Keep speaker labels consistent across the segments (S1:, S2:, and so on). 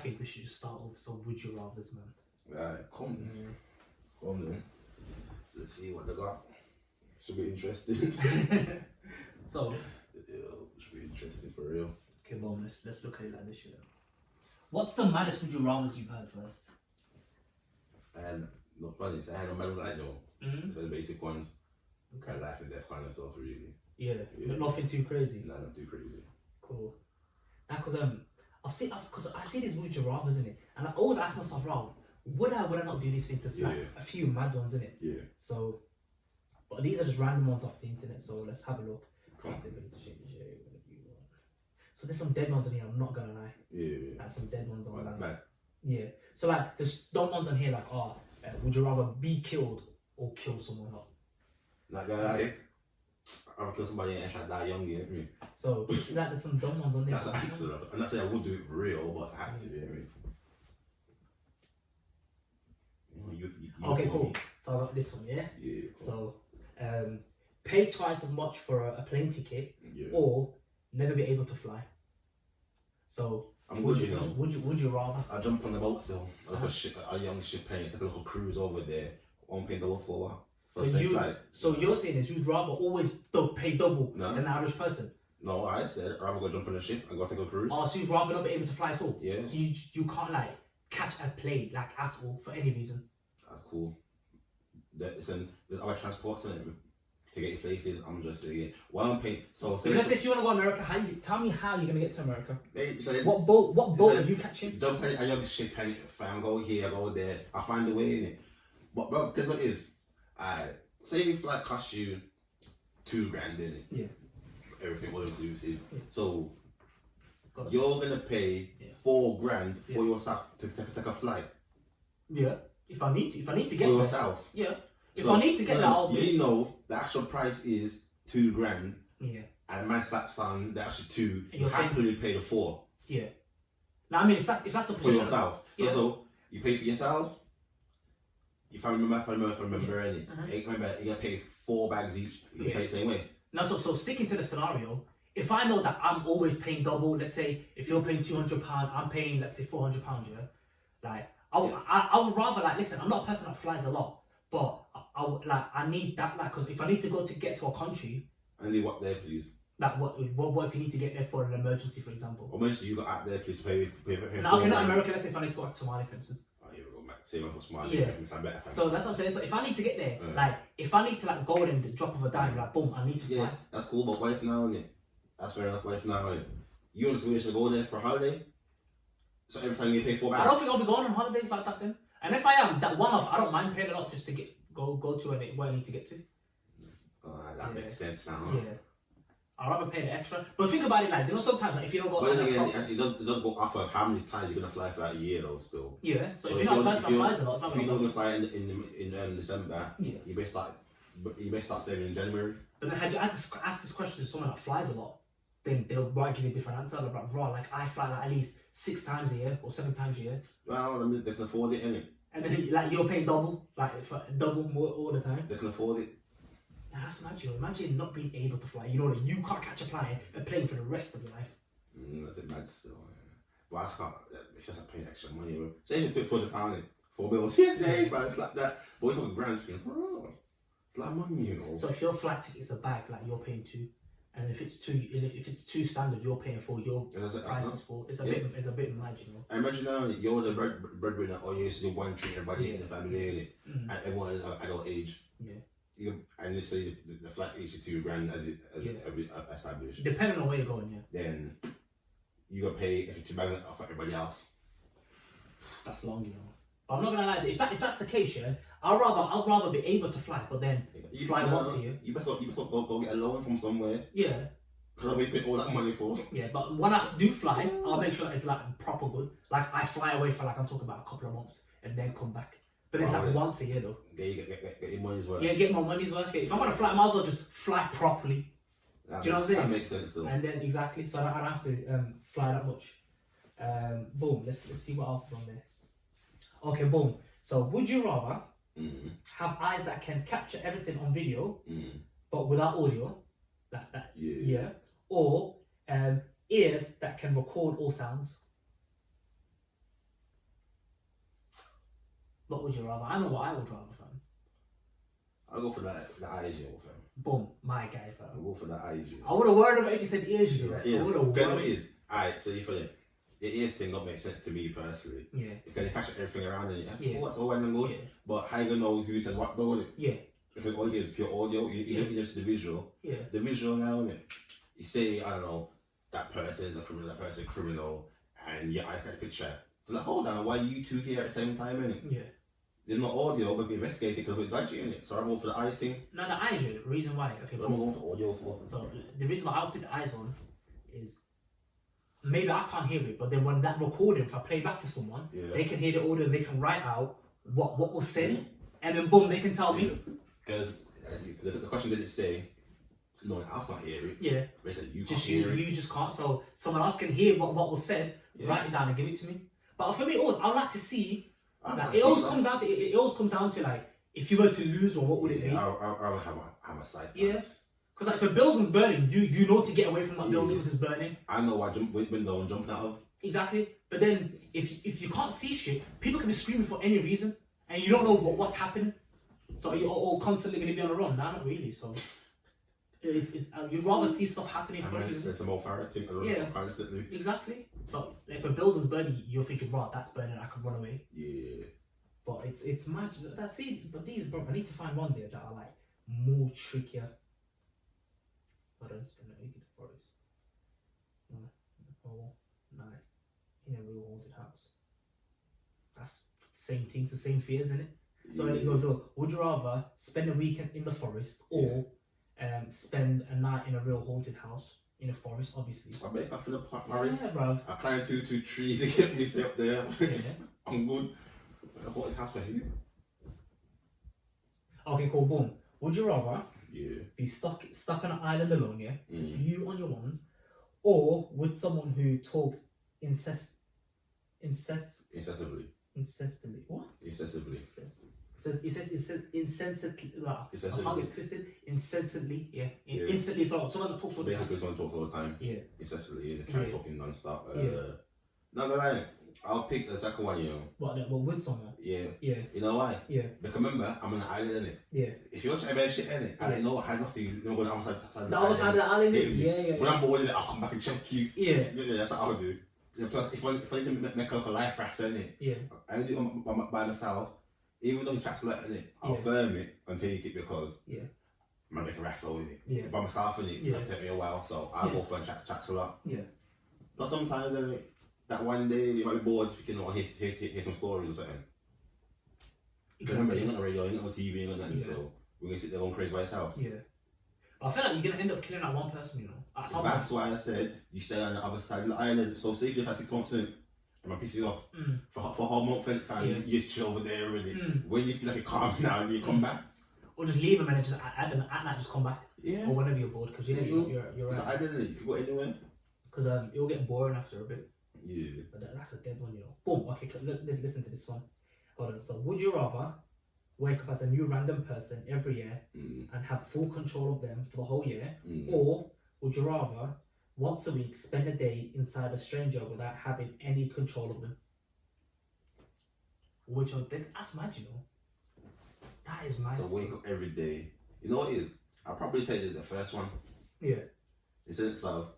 S1: think we should just start with some would you rather's, man.
S2: Alright, come then. Let's see what they got. Should be interesting.
S1: So,
S2: should be interesting for real.
S1: okay, boom, let's look at it like this, you know. What's the maddest would you rather's you've heard first?
S2: And no funny, I had no matter like no. It's the basic ones.
S1: Okay.
S2: Life and death kind of stuff, really.
S1: Yeah, but nothing too crazy.
S2: No, not too crazy.
S1: Cool. Now, because I see these would you rather's in it, and I always ask myself, wrong, would I not do these things? There's like a few mad ones in it.
S2: Yeah.
S1: So, but these are just random ones off the internet. So let's have a look.
S2: Come.
S1: So there's some dead ones in here. I'm not gonna lie.
S2: Yeah.
S1: Like some dead ones on
S2: Well,
S1: there.
S2: that bad.
S1: Yeah. So like there's dumb ones on here like would you rather be killed or kill someone up?
S2: Like that, I'm gonna kill somebody and try to die young, you get me?
S1: So like there's some dumb ones on there.
S2: That's an answer. I'm not saying I would do it for real, but if I had to, you get me?
S1: Okay, cool. So I got this one, yeah?
S2: Yeah. Cool.
S1: So pay twice as much for a plane ticket or never be able to fly. So
S2: I'm good, you know.
S1: Would you rather?
S2: I jump on the boat still. I look a young ship plane, take a little cruise over there. One pay double for a while.
S1: So you're saying is you'd rather always pay double than an average person?
S2: No, I said I'd rather go jump on a ship and go take a cruise.
S1: Oh, so you'd rather not be able to fly at all?
S2: Yeah.
S1: So you can't like catch a plane like at all for any reason?
S2: That's cool. There's other transports in it to get you places. I'm just saying, why I'm paying. So
S1: let's say if you want to go to America, tell me how you're gonna get to America.
S2: What
S1: boat are you catching?
S2: Jump on a young ship and go here, go there. I find a way in it. But bro, guess what it is? Say your flight costs you $2,000 in it.
S1: Yeah.
S2: Everything all inclusive.
S1: Yeah.
S2: So you're gonna pay $4,000 for yourself to take a flight.
S1: Yeah. If I need to get
S2: for yourself.
S1: Yeah. If I need to get that, I'll be.
S2: You know the actual price is $2,000.
S1: Yeah.
S2: And my stepson, the actual $2,000, you happily pay the $4,000.
S1: Yeah. Now I mean, if that's a position
S2: for yourself. So you pay for yourself. If I remember, any, remember you're gonna pay 4 bags each. You can pay the same way.
S1: Now, so sticking to the scenario, if I know that I'm always paying double, let's say if you're paying £200, I'm paying let's say £400. Yeah, like I would rather like listen. I'm not a person that flies a lot, but I need that because if I need to go to get to a country,
S2: I need what there, please.
S1: Like what if you need to get there for an emergency, for example?
S2: Or emergency you got out there, please pay.
S1: No, okay, not America. Let's say if I need to go to Somalia, for instance.
S2: Here we go, man. Say man for Somalia.
S1: Yeah. So that's what I'm saying. So if I need to get there, like if I need to like go in the drop of a dime, like boom, I need to fly.
S2: Yeah, that's cool. But wife now, innit? That's fair enough. Wife now, innit? You want to go there for a holiday? So every time you pay 4 bags.
S1: I don't think I'll be going on holidays like that then. And if I am, that one off, I don't mind paying a lot just to go to where I need to get to.
S2: That makes sense now.
S1: Yeah. I'd rather pay the extra. But think about it like, sometimes like, if you don't go...
S2: But then again, it does go off of how many times you're going to fly for that year though still.
S1: Yeah, so if you're not a person that flies a lot, it's not
S2: if you're going to fly in December, you may start saving in January. But
S1: then had you ask this question to someone that flies a lot, then they'll might give you a different answer. They'll be like, bro, like I fly like at least 6 times a year or 7 times a year.
S2: Well, I mean, they can afford it, innit?
S1: And then like you're paying double, like for double more all the time.
S2: They can afford it.
S1: Now that's magical. Imagine not being able to fly. You know that you can't catch a plane for the rest of your life.
S2: That's a mad still. But it's just a paying extra money. Bro. Say you took £200, 4 bills. Yes, but it's like that. But we're talking grand screen. Bro, it's a lot of money, you know.
S1: So if your flight ticket's a bag, like you're paying 2, and if it's 2 standard, you're paying 4. Your price is 4. It's a bit mad, you know.
S2: I imagine now you're the breadwinner, or you're the one treating everybody in the family, and everyone is of adult age. Yeah. And you say the flat fee is £2,000 as established.
S1: Depending on where you're going, yeah.
S2: Then you gotta pay £2,000 for everybody else.
S1: That's long, you know. But I'm not gonna lie. If that's the case, yeah, I'd rather be able to fly, but then fly once a year. You best
S2: go get a loan from somewhere.
S1: Yeah.
S2: Because we pay all that money for.
S1: Yeah, but when I do fly, I'll make sure it's like proper good. Like I fly away for like I'm talking about a couple of months and then come back. But it's like once a year though.
S2: Yeah, you get your money's worth.
S1: Yeah, get my money's worth. If I'm gonna fly, I might as well just fly properly. Do you know what I'm saying?
S2: That makes sense though.
S1: And then exactly, so I don't have to fly that much. Boom. Let's see what else is on there. Okay, boom. So would you rather have eyes that can capture everything on video, but without audio, like that? Yeah. Or ears that can record all sounds. What would you rather? I know what I would rather, fam.
S2: I'll go for the eyes, yo, fam.
S1: Boom, my guy, fam.
S2: I'll go for the eyes, yo.
S1: I would have worried about if you said ears, you know.
S2: Yeah,
S1: I would have
S2: because
S1: worried.
S2: it is. Alright, so you feel it. The ears thing don't make sense to me personally.
S1: Yeah.
S2: Because you catch everything around it. That's
S1: Yeah.
S2: what's all well and good.
S1: Yeah.
S2: But how you gonna know who said what though?
S1: Yeah.
S2: If it's audio is pure audio, you don't just the visual.
S1: Yeah.
S2: The visual now, innit? You say, I don't know, that person is a criminal, that person is a criminal, and yeah, I catch a picture. So like, hold on, why are you two here at the same time, innit?
S1: Yeah.
S2: There's no audio, but we investigate it because we're dodgy, innit? So I go for the eyes thing.
S1: No, the eyes, the reason why. Okay,
S2: What am I going for audio for?
S1: So the reason why I'll put the eyes on is maybe I can't hear it, but then when that recording, if I play back to someone, they can hear the audio and they can write out what was said, and then boom, they can tell me.
S2: Because the question didn't say, no one else can't hear it.
S1: Yeah.
S2: But it said you
S1: Just
S2: can't hear it.
S1: you just can't. So someone else can hear what was said, write it down and give it to me. But for me, I'd like to see. Like, it always comes down to like, if you were to lose one, what would it be?
S2: I would have a sight.
S1: Yeah. Because like if a building's burning, you know to get away from that building because it's burning.
S2: I know what window I'm jumping out of.
S1: Exactly. But then if you can't see shit, people can be screaming for any reason, and you don't know what's happening. So you're all constantly going to be on the run. Nah, not really. So it's you'd rather see stuff happening for you.
S2: There's some authority constantly.
S1: Exactly. So if a building's burning, you're thinking, right, that's burning, I can run away.
S2: Yeah.
S1: But it's mad. But these, bro, I need to find ones here that are like more trickier. Hold on, spend a week in the forest. Or night in a real haunted house. That's same things, the same fears, isn't it? So it goes, look, would you rather spend a weekend in the forest or spend a night in a real haunted house in a forest, obviously?
S2: I make up for the forest.
S1: Yeah, bro.
S2: I climb two trees to get me up there.
S1: Yeah.
S2: I'm good. A haunted house for who?
S1: Okay, cool, boom. Would you rather be stuck on an island alone, yeah? Just you on your ones, or with someone who talks incessantly? What?
S2: Incessantly.
S1: It says insensibly. I can't get twisted. Insensibly, yeah.
S2: Yeah.
S1: Instantly. So someone that talks all the time.
S2: Basically, someone talks all the time.
S1: Yeah.
S2: Incessantly. They can't talking non-stop.
S1: Yeah.
S2: No, I'll pick the second one, you know.
S1: What with someone?
S2: Yeah.
S1: Yeah.
S2: You know why?
S1: Yeah.
S2: Because remember, I'm on an island, innit?
S1: Yeah.
S2: If you're trying to shit, innit? I don't know what has nothing. You're going to go outside
S1: the other side of the island? Yeah.
S2: When I'm bored, I'll come back and check you.
S1: Yeah.
S2: Yeah, that's what I'll do. Yeah, plus, if I didn't make like a life raft, innit?
S1: Yeah.
S2: I do it by myself. Even though it chats a lot, innit? I'll firm it and take it because I might make a raft over it.
S1: Yeah.
S2: By myself, innit? It'll take me a while, so I'll go for and chats a lot.
S1: Yeah.
S2: But sometimes, innit? That one day you might be bored thinking, oh, here's some stories or something. Because remember, you're not on radio, you're not on TV, you're not nothing, so we're going to sit there going crazy by yourself.
S1: Yeah. I feel like you're going to end up killing that one person, you know.
S2: That's why I said you stay on the other side of the island. So say if you've had 6 months in, and my piss you off, for a whole month, you just chill over there already. When you feel like you're calm down, you come back.
S1: Or just leave them and then just at night just come back. Yeah. Or whenever you're bored, because you're
S2: right. So I didn't. You can go anywhere.
S1: Because it'll get boring after a bit.
S2: Yeah.
S1: But that's a dead one, you know. Boom. Okay, let's listen to this one. Hold on. So, would you rather wake up as a new random person every year and have full control of them for the whole year, or would you rather once a week spend a day inside a stranger without having any control of them? Which one? That's mad, you know. That is mad.
S2: So wake up every day. You know what it is? I'll probably take the first one.
S1: Yeah.
S2: In sense of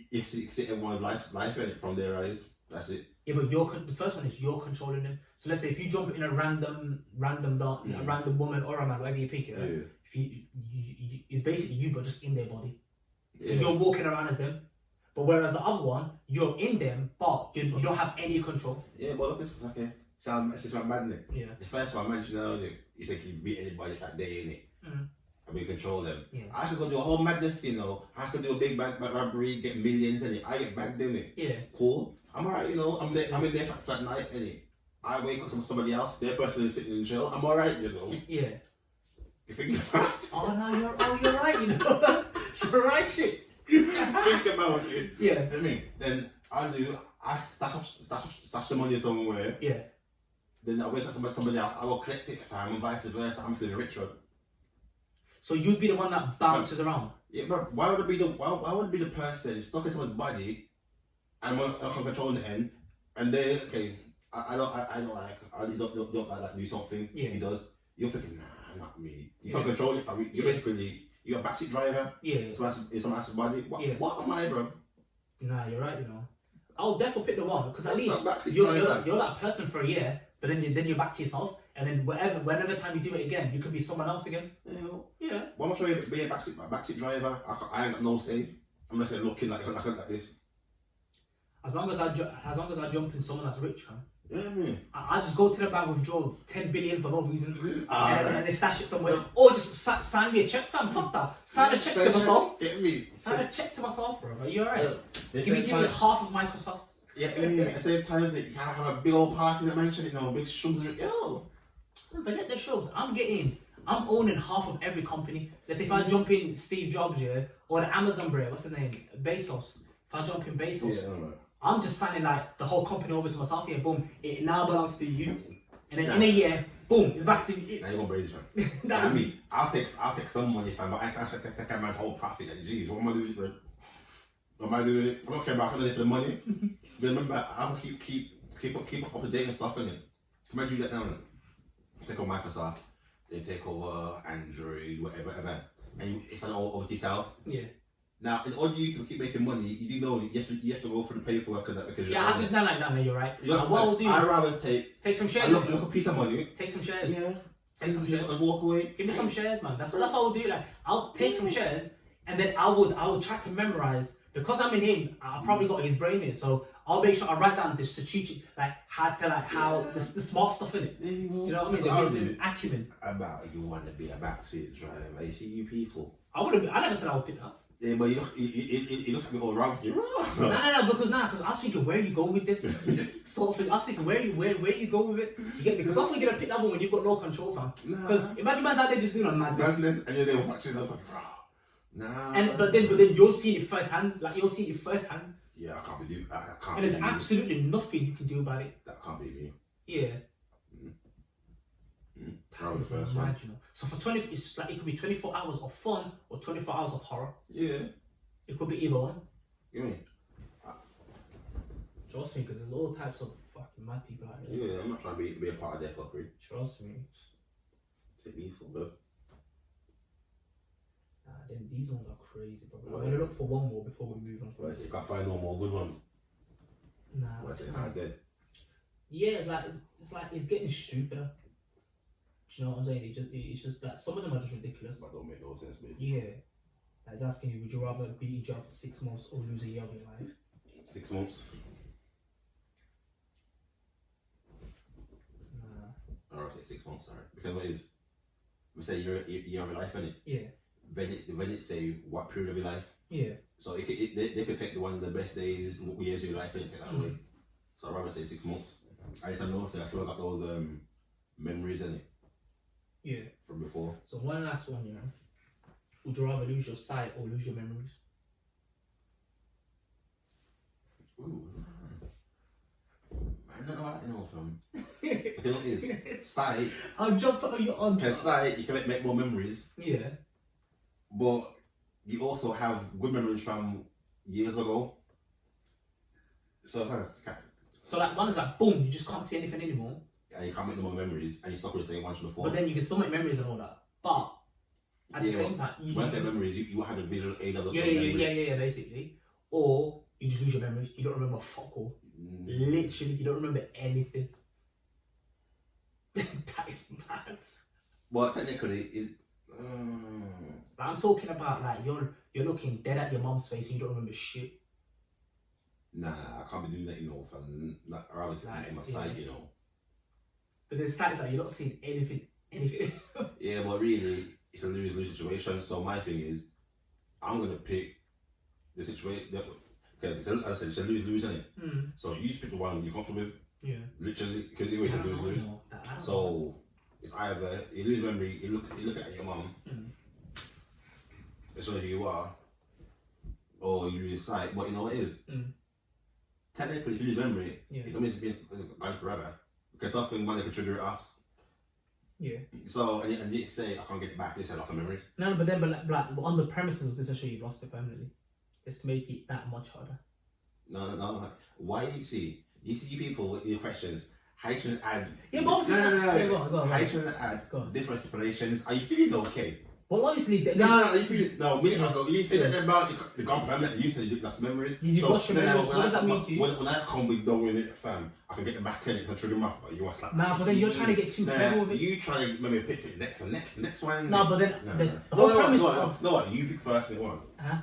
S2: you see everyone's life in it from their eyes. That's it.
S1: Yeah, but the first one is you're controlling them. So let's say if you jump in a random a random woman or a man, whatever you pick, if you it's basically you, but just in their body. So you're walking around as them. But whereas the other one, you're in them, but you don't have any control.
S2: Yeah, but look, it's okay. It's just mad, innit?
S1: Yeah.
S2: The first one I mentioned earlier, you said you beat anybody that day, innit? And we control them. Yeah. I should go do a whole madness, you know. I could do a big bank robbery, get millions, innit? I get bagged, innit? Yeah. Cool. I'm alright, you know. I'm in there for that night, innit? I wake up to somebody else, their person is sitting in jail. I'm alright, you know. Yeah. You think about it?
S1: Oh no, you're right, you know. You're right, shit.
S2: Think about it.
S1: Yeah.
S2: You know what I mean? Then I stash the money somewhere. Yeah. Then I wake up to somebody else, I will collect it if I'm and vice versa. I'm feeling richer. So
S1: you'd be the one that bounces around?
S2: Yeah, but why would it be the person stuck in someone's body and I'm controlling the end and they I don't like that do something. He does. You're thinking, nah, not me. You can't control it, fam. You're basically you're a backseat driver.
S1: Yeah.
S2: It's a massive body. What am I, bro?
S1: Nah, you're right. You know, I'll definitely pick the one because at least you're that person for a year, but then you're back to yourself, and then whenever time you do it again, you could be someone else again. Yeah.
S2: What am I trying to be a backseat driver? I ain't got no say. I'm gonna say looking like this. As long as
S1: I jump in someone that's rich, man.
S2: Yeah, man.
S1: I just go to the bank, withdraw 10 billion for no reason, and they stash it somewhere. Or just sign me a check, fam. Fuck that. Sign a check to myself.
S2: Get me.
S1: Sign a check to myself, bro. Are you alright? Give me half of Microsoft.
S2: Yeah. At the same time, you can't have a big old party in the mansion, big shrubs. Yo.
S1: Forget the shrubs. I'm owning half of every company. Let's say if I jump in Steve Jobs, or the Amazon bro, what's his name? Bezos. If I jump in Bezos, I'm just signing like the whole company over to myself. Boom. It now belongs to you. And then in a year, boom, it's back to you.
S2: Now you're gonna braze, man. That's me. I'll take some money, fam, but I can't take a man's whole profit. Like, jeez, what am I doing, bro? What am I doing? I don't care about it for the money. But remember, I'll keep up to date and stuff, innit? Come on, do that now, innit? Take over Microsoft, they take over Android, whatever. And it's all over to yourself.
S1: Yeah.
S2: Now, in order you to keep making money, you do know that you have to go through the paperwork and that because
S1: I have to. No, you're right. What I'll do?
S2: I'd rather take
S1: some shares.
S2: Look a piece of money.
S1: Take some shares.
S2: Yeah. Take some shares and walk away.
S1: Give me some shares, man. That's what I'll do. Like, I'll take some shares, and then I would try to memorize because I'm in him. I probably got his brain in, so I'll make sure I write down the strategic, how the smart stuff in it. Do you know what I mean? The business acumen.
S2: About you want to be a backseat driver. I see you people.
S1: I never said I would pick that.
S2: Yeah, but you look at me all wrong.
S1: No, because I was thinking where you go with this sort of thing. I was thinking where you go with it. You get me? Because I'm thinking gonna pick that one when you've got no control, fam. Because imagine man's out there just doing a madness.
S2: And then they were watching up like, bro. Nah.
S1: But then you'll see it firsthand.
S2: Yeah, I can't be doing that.
S1: And there's absolutely nothing you can do about it.
S2: That can't be me.
S1: Yeah.
S2: That was the first one.
S1: So for 20, it's just like it could be 24 hours of fun or 24 hours of horror.
S2: Yeah.
S1: It could be either one.
S2: You mean?
S1: Trust me, because there's all types of fucking mad people out there.
S2: Yeah, I'm not trying to be a part of their fuckery.
S1: Trust me.
S2: Take me for bro.
S1: Nah, then these ones are crazy, bro. I'm gonna look for one more before we move on.
S2: Well, you can't find no more good ones.
S1: Nah.
S2: Well, it's kind of dead.
S1: Yeah, it's getting stupider. Do you know what I'm saying? It's just that some of them are just ridiculous.
S2: That don't make no sense, basically.
S1: Yeah. Like it's asking you, would you rather be in jail for 6 months or lose a year of your life?
S2: 6 months.
S1: Nah.
S2: Alright, 6 months, sorry. Because what is? We say year of your life, innit?
S1: Yeah.
S2: When it say what period of your life?
S1: Yeah.
S2: So they could take the one of the best days, years of your life, and take that away. So I'd rather say 6 months. I just know I still got those memories in it.
S1: Yeah.
S2: From before.
S1: So one last one, would you rather lose your sight or lose your memories?
S2: Ooh. I don't know what you know from. Because what is sight.
S1: I'll jump on you on.
S2: Because sight, you can make more memories.
S1: Yeah.
S2: But you also have good memories from years ago. So
S1: like one is like boom, you just can't see anything anymore.
S2: And you can't make no more memories, and you stuck with the same ones from before.
S1: But then you can still make memories and all that. But at the same time,
S2: when I say memories, you had a visual aid of the
S1: yeah, basically. Or you just lose your memories. You don't remember fuck all. Literally, you don't remember anything. That is mad.
S2: Well, technically,
S1: But I'm talking about like you're looking dead at your mum's face and you don't remember shit.
S2: Nah, I can't be doing that, from like around my side,
S1: But there's sides that you're not seeing anything.
S2: Yeah, but really, it's a lose-lose situation. So my thing is, I'm gonna pick the situation because as I said, it's a lose-lose, isn't it?
S1: Mm.
S2: So you just pick the one you're comfortable with.
S1: Yeah.
S2: Literally, because it's a lose-lose. So it's either you lose memory, you look at your mum, it's who you are, or you lose sight. But you know what it is? Technically, if you lose memory, it don't mean it's gone forever. Because something when they can trigger it off.
S1: Yeah.
S2: So and they say I can't get it back. They say I lost my memories.
S1: No, but on the premises of this, actually, you lost it permanently. Just to make it that much harder.
S2: No. Why you see people with your questions? how you trying to add?
S1: Yeah, but obviously,
S2: no.
S1: Go on.
S2: How you trying to add different explanations? Are you feeling okay?
S1: Well, obviously,
S2: no. Minute ago, you said about the gone permanent. You said that's memories.
S1: You
S2: so
S1: lost your memories. What does that mean to you?
S2: When I come with dough in it, fam, I can get the back end. It can trigger my. You want to slap?
S1: Nah, but then you're trying to get too clever with it.
S2: You trying to maybe pick it next one.
S1: Nah, but then the whole premise.
S2: No, what? You pick first. What?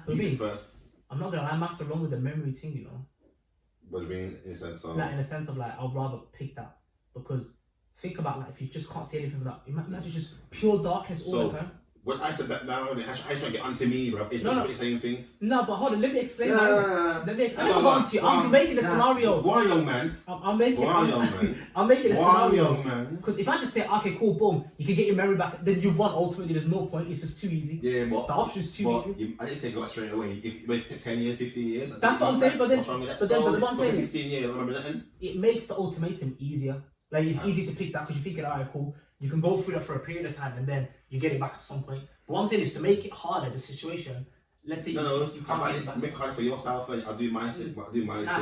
S1: You
S2: pick first.
S1: I'm not gonna lie. I'm after wrong with the memory thing, you know.
S2: What do you mean in a sense of?
S1: Like in a sense of like, I'd rather pick that because think about like if you just can't see anything without, imagine just pure darkness all the time.
S2: When I said that now, I trying to get onto me, bro. It's not the same thing.
S1: No, but hold on, let me explain. I'm making a scenario.
S2: Why, young man?
S1: I'm making a scenario. Because if I just say, okay, cool, boom, you can get your memory back, then you've won ultimately. There's no point. It's just too easy.
S2: Yeah, but
S1: the option's too easy.
S2: I didn't say go straight away. If it may take 10 years, 15 years.
S1: That's what I'm saying. But what I'm saying is,
S2: 15 years, remember that?
S1: It makes the ultimatum easier. Like it's easy to pick that because you think, alright, cool. You can go through that for a period of time and then you get it back at some point. But what I'm saying is to make it harder, the situation. Let's say you can't
S2: make it hard for yourself and I'll do my thing.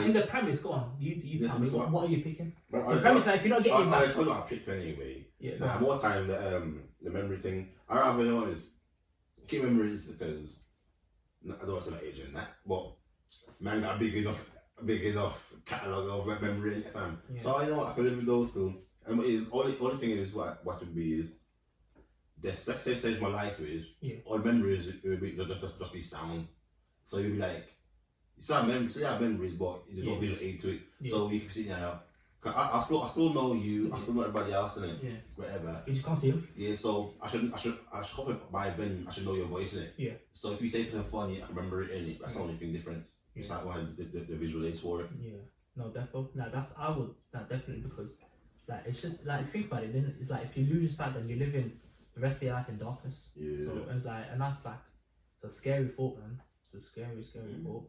S1: In the premise, go on. You tell me. What are you picking?
S2: The
S1: premise, like, if you're not getting it back.
S2: I told you I picked anyway.
S1: Yeah.
S2: More time the memory thing. I rather know is keep memories because I don't want to say my age and that, but man got a big enough catalogue of memory in it, fam. Yeah. So I know I can live with those two. And only thing is what would be is the success stage of my life is all memories it would be just be sound. So you'd be like you still have memories but there's no visual aid to it. Yeah. So you can see now I still know you, I still know everybody else in it. Yeah. Whatever.
S1: You just can't see them.
S2: Yeah, so I should hope by then I should know your voice in it. Yeah. So if you say something funny, I remember it in it. That's the only thing different. Yeah. It's like one the visual aids for it.
S1: Yeah. No, definitely. Definitely because like it's just like think about it, then it's like if you lose your sight then you're living the rest of your life in darkness. Yeah. So it's like and that's like it's a scary thought, man. It's a scary thought.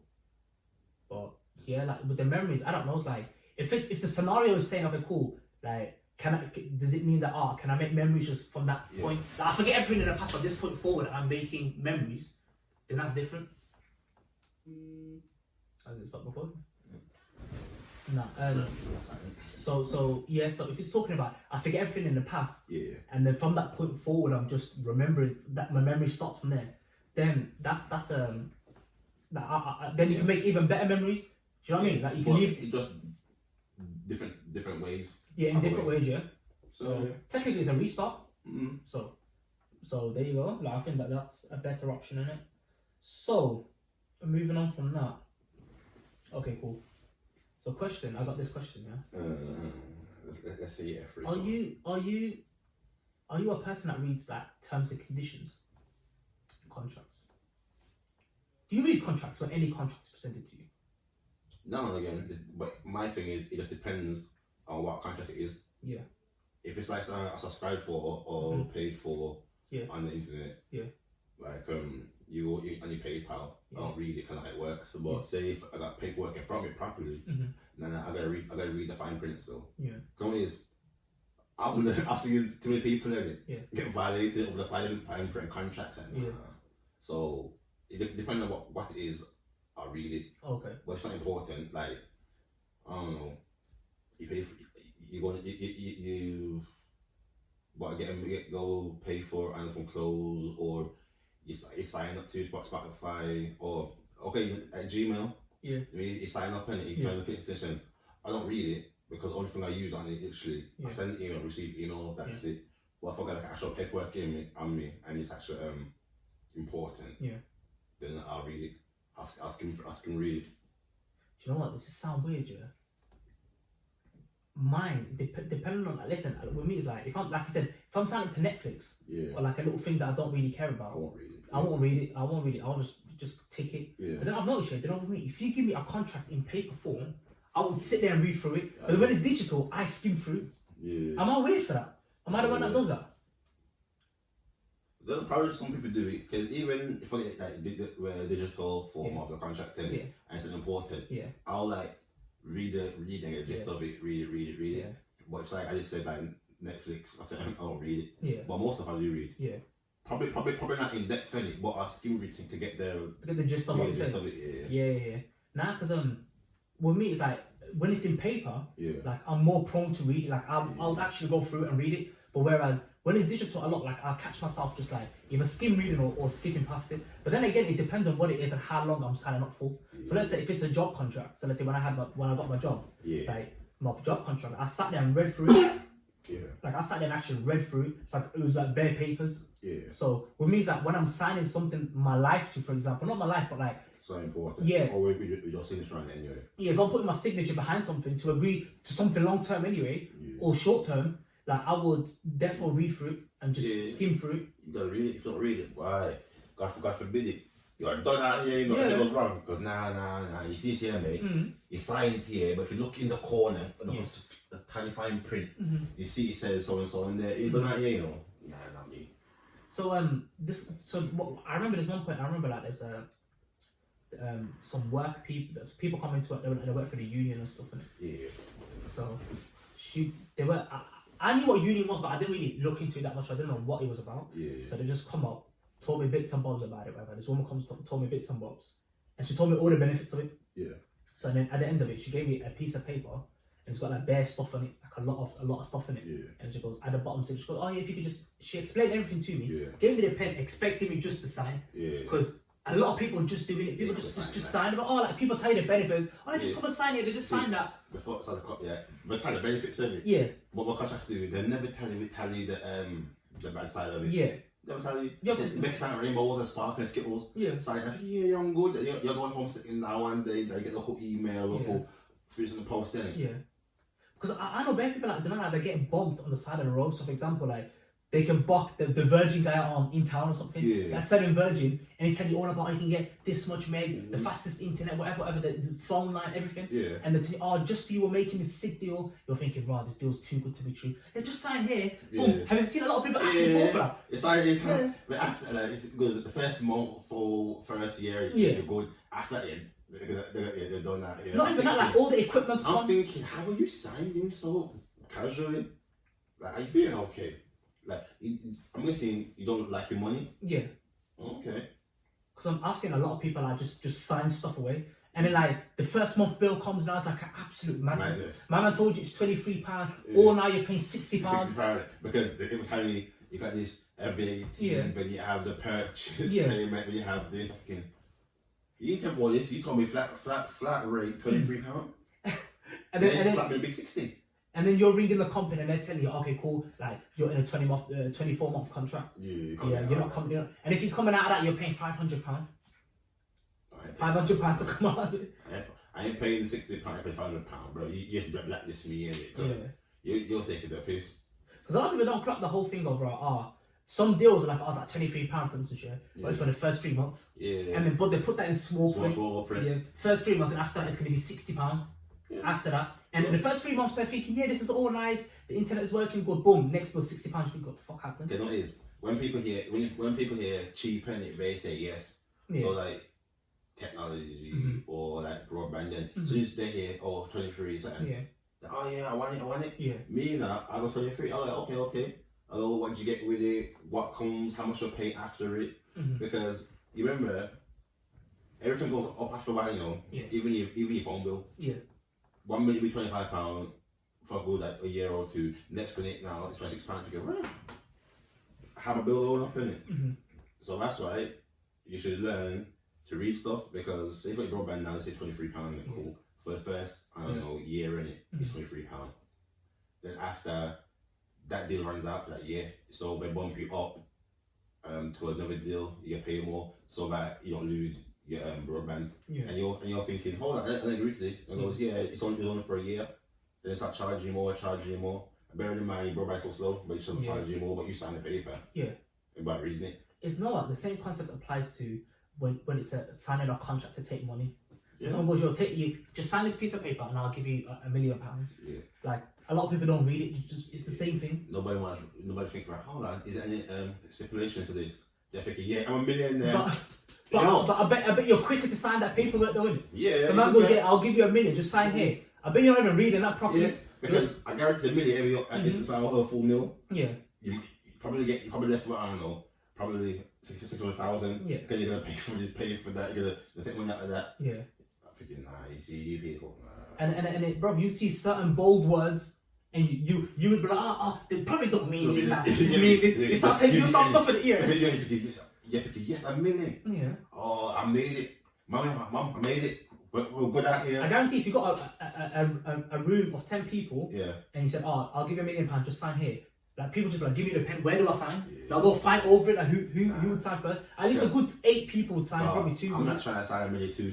S1: But yeah, like with the memories, I don't know, it's like if the scenario is saying okay cool, like does it mean that can I make memories just from that point? Like, I forget everything in the past, but this point forward I'm making memories, then that's different. I didn't stop recording. No, so if it's talking about I forget everything in the past, and then from that point forward I'm just remembering that my memory starts from there, then that's then you can make even better memories. Do you know what I mean? Like you can leave
S2: it just different ways.
S1: Yeah, in different ways. Yeah. So technically it's a restart. Mm-hmm. So there you go. Like I think that's a better option in it. So moving on from that. Okay, cool. So question, I got this question, yeah.
S2: Let's say free.
S1: Are you a person that reads like terms and conditions, contracts? Do you read contracts when any contract is presented to you?
S2: No, again, but my thing is it just depends on what contract it is. Yeah. If it's like something I subscribe for or paid for on the internet. Yeah. Like you on your PayPal, I don't read it kind of how it works. But say if I got paperwork in front of it properly, then I gotta read the fine print still. Yeah. Come is, I've seen too many people in it get violated over the fine print contracts and so depending on what it is, I'll read it. Okay. But if it's not important, like I don't know, you pay for you go pay for some clothes or. You sign up to Spotify or at Gmail. Yeah. You sign up and you sign the conditions. I don't read it because the only thing I use on it literally I send an email, receive email, that's it. But if I got like actual paperwork on me and it's actually important, then I'll read it. Ask him read it.
S1: Do you know what? This sound weird, yeah. Mine, depending on listen, with me it's like if I'm like I said, if I'm signing to Netflix or like a little thing that I don't really care about, I won't read it. I'll just tick it. Yeah. But then I've noticed with me, if you give me a contract in paper form, I would sit there and read through it. But when it's digital, I skim through. Yeah. Am I weird for that? Am I the one that does that?
S2: There's probably some people do it because even if I get like the digital form of the contract and it's important, I'll like read it and get the gist of it, read it. But if like I just said like Netflix, I don't read it. Yeah. But most of I do read. Yeah. Probably not in depth in it, but I skim reading to get the
S1: gist of what it says.
S2: Yeah.
S1: Yeah. Nah, because with me it's like when it's in paper, like I'm more prone to read it. Like I'll actually go through it and read it. But whereas when it's digital, a lot, like I'll catch myself just like either skim reading or skipping past it. But then again, it depends on what it is and how long I'm signing up for. So let's say if it's a job contract. So let's say when I got my job, it's like my job contract. I sat there and read through it. Like I sat there and actually read through it. It's like it was like bare papers. So what means that when I'm signing something, my life to, for example, not my life, but like
S2: so important. Or with your signature on it anyway.
S1: If I'm putting my signature behind something to agree to something long term anyway, or short term, like I would definitely read through it and just skim through it.
S2: You gotta read it. If you don't read it, why? God forbid it. You're done out here, you know, if it goes wrong. Because nah. You see here, mate. You signed here, but if you look in the corner, the tiny fine print, you see it says so and so in there. You done out here, you know. Nah, not me.
S1: So I remember this one point. I remember like there's some work people coming to it. They work for the union and stuff. So I knew what union was, but I didn't really look into it that much. I didn't know what it was about. So they just come up, told me bits and bobs about it. Whatever. This woman told me bits and bobs, and she told me all the benefits of it. So then at the end of it, she gave me a piece of paper, and it's got like bare stuff on it, like a lot of stuff in it. And she goes at the bottom, she goes, oh yeah, if you could just. She explained everything to me. Gave me the pen, expecting me just to sign. Because a lot of people just doing it. People just sign it. Oh, like people tell you the benefits. Oh, just come and sign it. They just sign that.
S2: Before they tell the benefits of it. What my contracts do, they never tell you the bad side of it. Never tell you. Make sign rainbows and spark and skittles. Sign, I'm good. You're going home sitting now one day. They get a local email, local things in the post. Because I know bad people like they're getting bumped on the side of the road. So for example, like they can buck the Virgin guy on in town or something. That's selling Virgin, and he's telling you all about how you can get this much meg, the fastest internet, whatever, the phone line, everything. And they tell you, oh, just for you, we're making this sick deal. You're thinking, wow, this deal's too good to be true. They just sign here. Boom. Have you seen a lot of people actually fall for that? It's like but after it's good. The first month for first year, you're good. After that, they're done that.
S1: Not even that, like all the equipment's
S2: I'm thinking, how are you signing so casually? Like, are you feeling okay? Like, I'm guessing you don't like your money? Okay.
S1: Because I've seen a lot of people like just sign stuff away. And then like the first month bill comes now, it's like an absolute madness. My man told you it's £23, or now you're paying £60.
S2: £60, because it was telling you got this VAT, then you have the purchase payment, then you have this. You didn't tell me all this, you told me flat rate, £23. and then slapped me a big 60.
S1: And then you're ringing the company and they're telling you, okay, cool, like you're in a 24-month contract. You're not coming in. And if you're coming out of that, you're paying £500. £500 to come out of it.
S2: I ain't paying £60, I pay £500, bro. You just blacklist me in it, because you're taking the piss.
S1: Because a lot of people don't clock the whole thing over, some deals are like, like £23 for instance, but it's for the first 3 months. And then, but they put that in small print. First 3 months, and after that, it's going to be £60. After that, and in the first 3 months, they're thinking, this is all nice, the internet is working good. Boom, next bill £60. You think, what the fuck happened?
S2: You know what it is? When people hear cheap and they say yes. So like technology or like broadband, then so you stay here 23 something. Oh yeah, I want it. Me now, I got 23. Oh like, okay. Oh, what did you get with it? What comes? How much you'll pay after it? Because you remember, everything goes up after a while, you know. Even your phone bill. 1 minute be £25 for good like a year or two. Next minute now it's £26. You go, I have a bill going up in it. So that's why you should learn to read stuff, because if you've got broadband now, let's say £23, cool. For the first year in it, it's £23. Then after that deal runs out for that year, so they bump you up to another deal. You get paid more, so that you don't lose your broadband. And you're thinking, hold on, I didn't agree to this. And goes, it's only for a year. Then they start charging you more. Bear in mind, your broadband's so slow, but you should charge you more. But you sign the paper. About reading it.
S1: It's not like the same concept applies to when it's signing a contract to take money. Someone goes, you just sign this piece of paper and I'll give you £1 million. Like, a lot of people don't read it. It's the same thing. Nobody
S2: thinks, right, hold on, is there any stipulations to this? They're thinking, I'm a millionaire. But
S1: I bet you're quicker to sign that paperwork though, isn't it? The man goes, I'll give you $1 million, just sign here. I bet you're not even reading that properly.
S2: Because I guarantee the million every at least it's like a full mil. You probably left with, I don't know, probably 600,000. Because you're gonna pay for that, you're gonna take money out of that. thinking, nah, you see, you people, nah.
S1: And bro, you'd see certain bold words, and you would be like, they probably don't mean it. Like, you start taking yourself stuff in the ear.
S2: You're thinking, yes, I made it.
S1: Yeah.
S2: Oh, I made it. Mom, I made it. We're good out here.
S1: I guarantee if you got a room of 10 people, and you said, I'll give you £1 million, just sign here. Like, people just be like, give me the pen, where do I sign? Yeah. Like, they'll fight over it, like, who would sign first? At least a good 8 people would sign, probably 2.
S2: I'm not trying to sign $1 million too.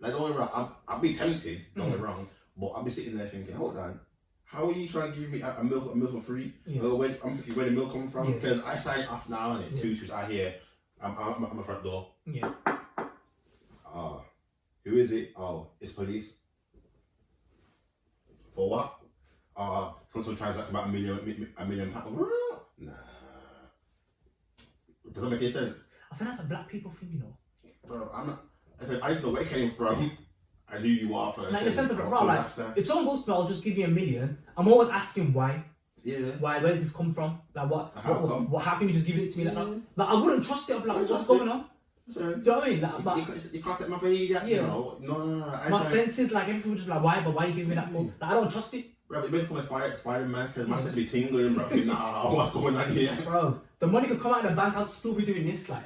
S2: Like, don't get me wrong, I'll be tempted, don't get me wrong, but I'll be sitting there thinking, hold on, how are you trying to give me a milk for free? Yeah. Wait, I'm thinking where the milk comes from, because I sign off now, and it's 2 I hear, I'm at my front door.
S1: Yeah.
S2: Who is it? Oh, it's police. For what? Someone tries to talk about £1 million. Nah. Does that make any sense?
S1: I think that's a black people thing, you know.
S2: Bro, I'm not. I said, I just know where it came from. I knew you are first.
S1: Like, in the sense of it, bro, like, if someone goes to me, I'll just give you $1 million. I'm always asking why.
S2: Yeah.
S1: Why? Where does this come from? Like, how can you just give it to me like that? Like, I wouldn't trust it. I'd be like, what's going on? Do you know what I mean? Like,
S2: you can't take my feed, you know. No.
S1: My senses, like, everything would just be like, why? But why are you giving me that for? Like, I don't trust it.
S2: Bro, it may become a Spider-Man because my sense be tingling, bro. Nah, what's going on here?
S1: Bro, the money could come out of the bank, I'd still be doing this, like,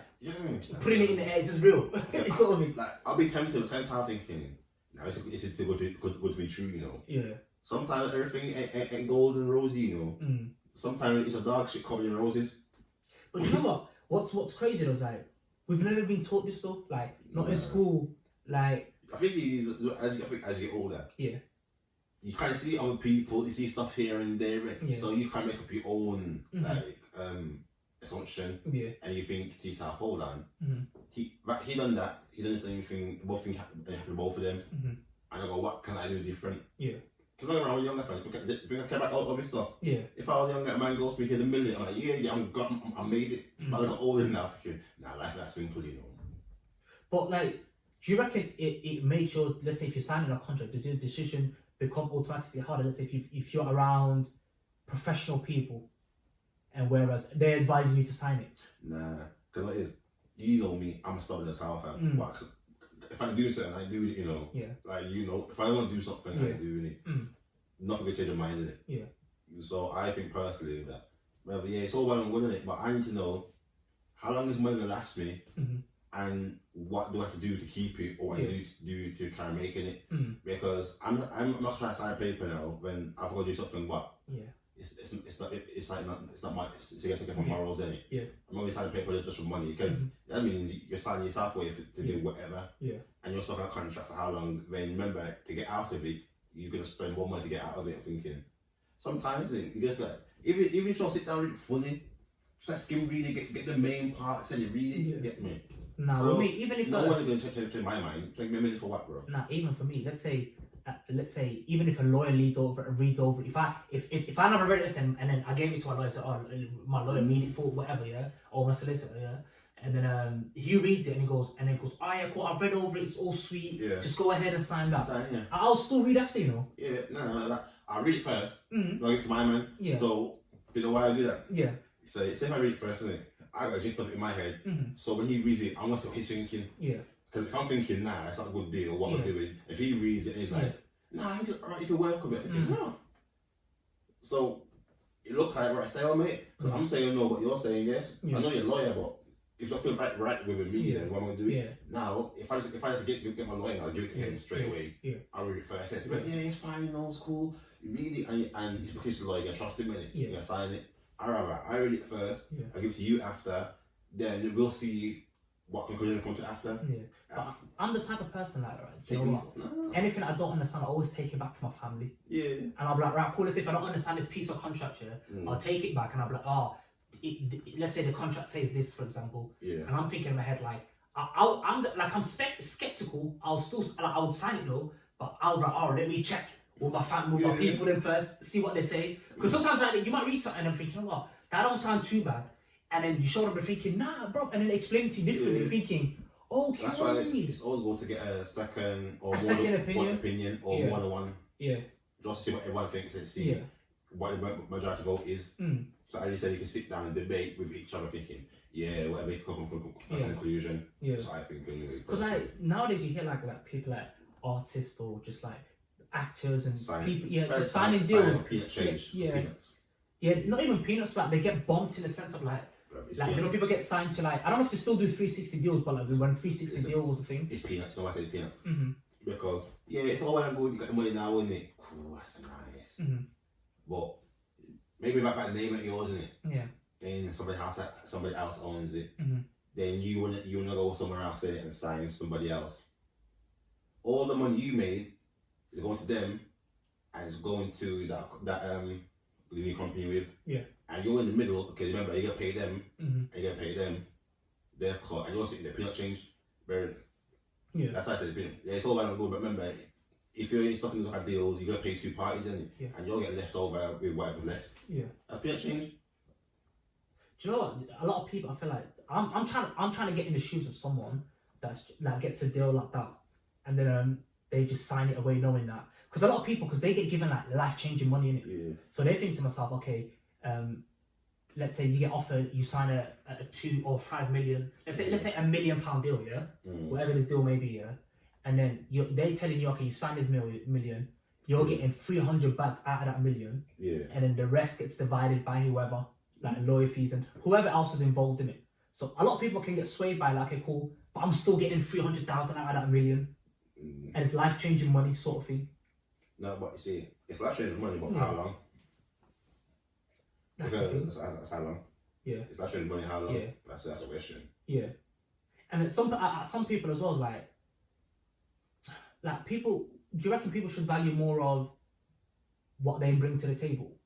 S1: putting it in the air, it's just real. It's sort of me.
S2: Like, I'll be tempted at the same time thinking, now it's too good to be true, you know.
S1: Yeah.
S2: Sometimes everything ain't gold and rosy, you know. Sometimes it's a dark shit covered in roses.
S1: But you know what? What's crazy though is like, we've never been taught this stuff, like, not in school, like.
S2: I think as you get older, you kind of see other people, you see stuff here and there, so you kind of make up your own like assumption, and you think to yourself, hold on, he done that, he done the same thing, both things happened to both of them, and I go, what can I do different? Because when I was younger, friends, think I care about all this stuff. If I was younger, a man goes to me, here's $1 million, I'm like, I made it, but I got old enough, thinking, nah, life's that simple, you know.
S1: But like, do you reckon it makes your, let's say if you're signing a contract, does your decision become automatically harder? Let's say if you're around professional people, and whereas they're advising you to sign it. Nah,
S2: because what it is, you know me, I'm stubborn as hell, fam. But if I do something, I do it, you know. Like, you know, if I want to do something, I do it. Nothing can change your mind, innit? So I think personally that, well, it's all well and good, innit? But I need to know how long is money gonna last me, and what do I have to do to keep it, or what do I do to kind of making it? Because I'm not trying to sign a paper now when I've got to do something, but it's not my, it's against my morals, innit? I'm only signing a paper just for money, because that means you're signing yourself away to do whatever, and you're stuck in a contract for how long. Then remember, to get out of it, you're gonna spend more money to get out of it. I'm thinking sometimes you just like, even if you don't sit down and read funny, just really get the main parts and you really get me.
S1: Nah, so, me, even if
S2: no one's going to change my mind. Take me a minute for what, bro?
S1: Nah, even for me, let's say even if a lawyer reads over it, if I never read it and then I gave it to my lawyer, said, oh, my lawyer read it for whatever, or my solicitor, and then he reads it and he goes, oh yeah, cool, I've read over it, it's all sweet, just go ahead and sign that. I'll still read after, you know.
S2: No, I'll read it first. I'll get to my man. So, do you know why I do that? So, say if I read it first, innit? I got just stuff in my head. So when he reads it, I'm gonna see what he's thinking. Because if I'm thinking, nah, it's not a good deal, what I'm doing. If he reads it and he's like, nah, alright, you can work with it. I'm thinking, no. So it looked like right stalemate. Because I'm saying no, but you're saying yes. I know you're a lawyer, but if I feel right with me, then what am I gonna do? Now, if I just get my lawyer, I'll give it to him straight away. I'll read it first. But it's fine, you know, it's cool. You read it, and it's because you're a lawyer, you trust him, innit? You sign it. Alright, I read it first, I'll give it to you after, then we'll see what conclusion comes to after.
S1: But I'm the type of person like, right, do you know what? Anything I don't understand, I always take it back to my family. And I'll be like, right, cool, let's say if I don't understand this piece of contract here, I'll take it back and I'll be like, let's say the contract says this, for example, and I'm thinking in my head like, I'm skeptical, I would sign it though, but I'll be like, oh, let me check with my family, with my people in first, see what they say. Because sometimes like, you might read something and I'm thinking, you know what, that don't sound too bad. And then you show them, they're thinking, nah, bro. And then they explain it to you differently. You're thinking, okay.
S2: That's why it's always good to get a second or one opinion or one-on-one. Just to see what everyone thinks and see what the majority vote is. So as you said, you can sit down and debate with each other thinking, whatever, you come to a conclusion. So I think.
S1: Because like, nowadays you hear like people like, artists or just like actors and people, just
S2: signing
S1: deals.
S2: Peanuts.
S1: Yeah, not even peanuts. Like they get bumped in the sense of like people get signed to like I don't know if they still do 360 deals, but like when 360 deal was a thing.
S2: It's peanuts. So I say peanuts because it's all well and good. You got the money now, isn't it? Cool, that's nice. But maybe about that name at yours, isn't it?
S1: Yeah.
S2: Then somebody else owns it. Then you wanna go somewhere else and sign somebody else. All the money you made is going to them, and it's going to that the new company with.
S1: Yeah.
S2: And you're in the middle. Okay, remember you gotta pay them, and you gotta pay them their cut, and you're sitting there peanut change.
S1: Yeah.
S2: That's why I said peanut. Yeah, it's all well and good, but remember, if you're stuck in those kind of deals, you gotta pay two parties, and you'll get left over with whatever left.
S1: Yeah.
S2: That's peanut change.
S1: Do you know what? A lot of people, I feel like I'm trying to get in the shoes of someone that's like gets a deal like that, and then they just sign it away knowing that. Because a lot of people, because they get given like life-changing money in it, so they think to themselves, okay, let's say you get offered, you sign a 2 or 5 million, let's say £1 million deal, whatever this deal may be, and then they're telling you, okay, you sign this million, you're getting 300 bags out of that million, and then the rest gets divided by whoever, like lawyer fees and whoever else is involved in it. So a lot of people can get swayed by like, okay, cool, but I'm still getting 300,000 out of that million, and it's life-changing money sort of thing.
S2: No, but you see, it's life-changing money, but for how long?
S1: That's the thing.
S2: That's how long.
S1: Yeah.
S2: It's life-changing money, how long?
S1: Yeah.
S2: That's a question.
S1: Yeah. And then some people as well is like people. Do you reckon people should value more of what they bring to the table?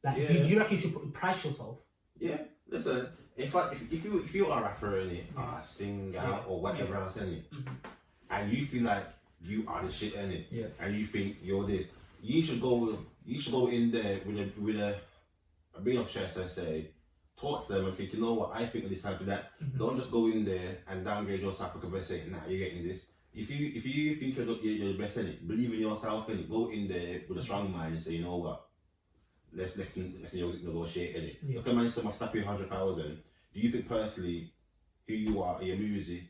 S1: Like, do you reckon you should price yourself?
S2: Yeah. Listen, if you are a rapper and a singer or whatever else in it, and you feel like you are the shit in it, and you think you're this, you should go in there with a big enough chest and say, talk to them and think, you know what, I think this time for that. Don't just go in there and downgrade yourself because they say, nah, you're getting this. If you think you're the best in it, believe in yourself and go in there with a strong mind and say, you know what, let's negotiate in it. Look at man, someone slap you 100,000. Do you think personally who you are, your music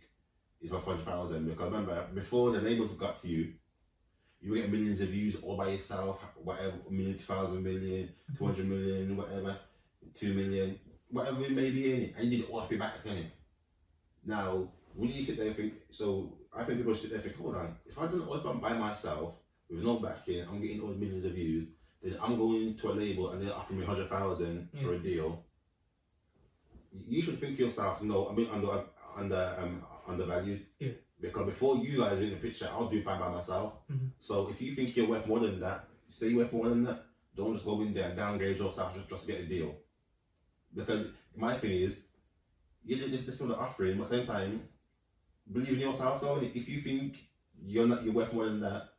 S2: is worth 100,000? Because remember, before the labels got to you, you get millions of views all by yourself, whatever, 1,000 million, 200 million, whatever, 2 million, whatever it may be in it, and you did it all off your back, innit? Now, when you sit there and think, so I think people should sit there and think, hold on, if I don't all by myself, with no backing, I'm getting all millions of views, then I'm going to a label and they're offering me 100,000 for a deal. You should think to yourself, no, I'm being undervalued. Yeah. Because before you guys are in the picture, I'll do fine by myself. So if you think you're worth more than that, say you're worth more than that, don't just go in there and downgrade yourself just to get a deal. Because my thing is, you just listen to the offering, but at the same time, believe in yourself though. If you think you're worth more than that,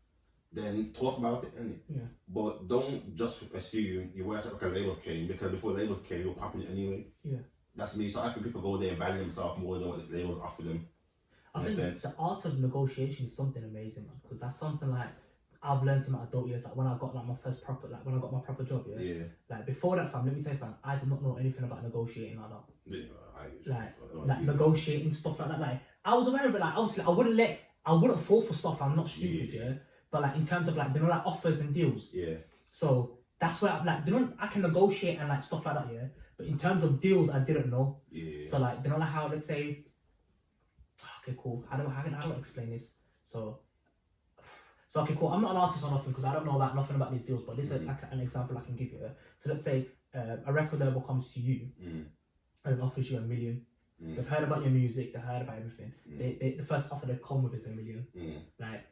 S2: then talk about it, innit? Yeah. But don't just assume you're worth it because labels came, because before labels came, you were popping it anyway. Yeah. That's me. So I think people go there and value themselves more than what the labels offer them.
S1: I think the art of negotiation is something amazing, man, because that's something like I've learned in my adult years. Like when I got like my first proper, like when I got my proper job, like before that, fam, let me tell you something. I did not know anything about negotiating like that. Like negotiating stuff like that. Like I was aware of it. Like obviously, I wouldn't fall for stuff. I'm not stupid, But like in terms of like like offers and deals, So that's where I can negotiate and like stuff like that, But in terms of deals, I didn't know. So like like how, let's say. Okay, cool. How do I explain this? So okay, cool. I'm not an artist or nothing because I don't know about nothing about these deals, but this is like an example I can give you. So let's say a record label comes to you and offers you $1 million. They've heard about your music, they've heard about everything. They the first offer they come with is $1 million. Like,